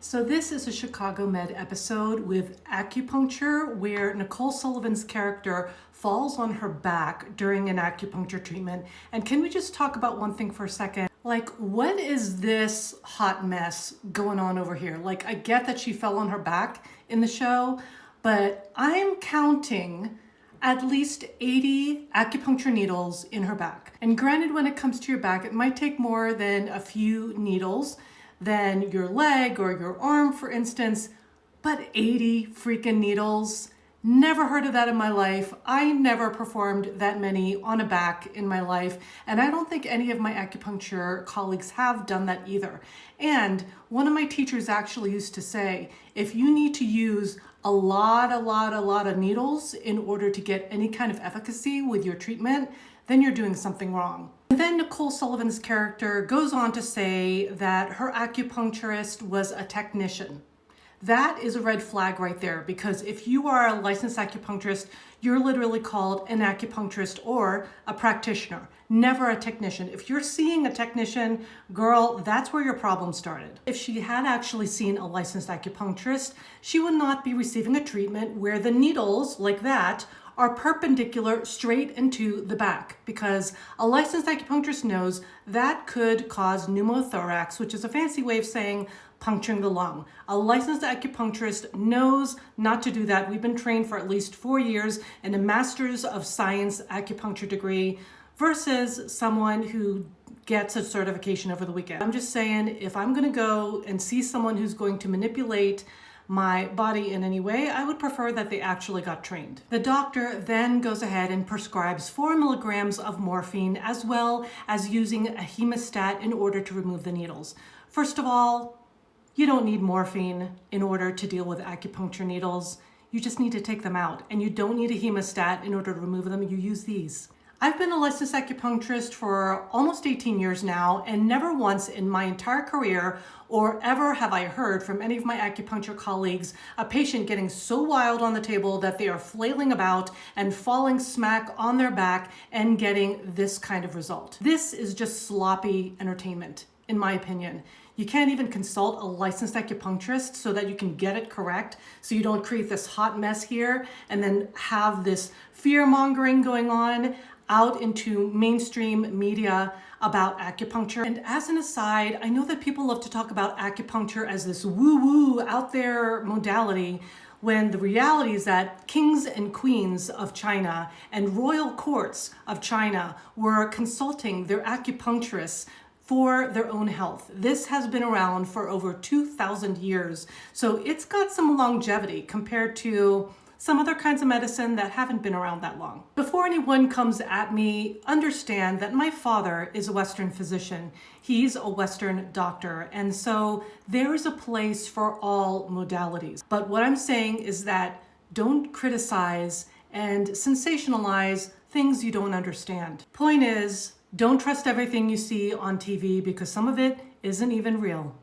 So this is a Chicago Med episode with acupuncture where Nicole Sullivan's character falls on her back during an acupuncture treatment. And can we just talk about one thing for a second? Like, what is this hot mess going on over here? Like, I get that she fell on her back in the show, but I'm counting at least 80 acupuncture needles in her back. And granted, when it comes to your back, it might take more than a few needles than your leg or your arm, for instance, but 80 freaking needles. Never heard of that in my life. I never performed that many on a back in my life, and I don't think any of my acupuncture colleagues have done that either. And one of my teachers actually used to say, if you need to use a lot of needles in order to get any kind of efficacy with your treatment, then you're doing something wrong. And then Nicole Sullivan's character goes on to say that her acupuncturist was a technician. That is a red flag right there, because if you are a licensed acupuncturist, you're literally called an acupuncturist or a practitioner, never a technician. If you're seeing a technician, girl, that's where your problem started. If she had actually seen a licensed acupuncturist, she would not be receiving a treatment where the needles, like that, are perpendicular straight into the back, because a licensed acupuncturist knows that could cause pneumothorax, which is a fancy way of saying puncturing the lung. A licensed acupuncturist knows not to do that. We've been trained for at least 4 years in a Master's of Science acupuncture degree versus someone who gets a certification over the weekend. I'm just saying, if I'm gonna go and see someone who's going to manipulate my body in any way, I would prefer that they actually got trained. The doctor then goes ahead and prescribes 4 milligrams of morphine, as well as using a hemostat in order to remove the needles. First of all, you don't need morphine in order to deal with acupuncture needles. You just need to take them out, and you don't need a hemostat in order to remove them. You use these. I've been a licensed acupuncturist for almost 18 years now, and never once in my entire career or ever have I heard from any of my acupuncture colleagues a patient getting so wild on the table that they are flailing about and falling smack on their back and getting this kind of result. This is just sloppy entertainment, in my opinion. You can't even consult a licensed acupuncturist so that you can get it correct, so you don't create this hot mess here and then have this fear-mongering going on out into mainstream media about acupuncture. And as an aside, I know that people love to talk about acupuncture as this woo-woo out there modality, when the reality is that kings and queens of China and royal courts of China were consulting their acupuncturists for their own health. This has been around for over 2,000 years, so it's got some longevity compared to some other kinds of medicine that haven't been around that long. Before anyone comes at me, understand that my father is a Western physician. He's a Western doctor, and so there is a place for all modalities. But what I'm saying is that don't criticize and sensationalize things you don't understand. Point is, don't trust everything you see on TV, because some of it isn't even real.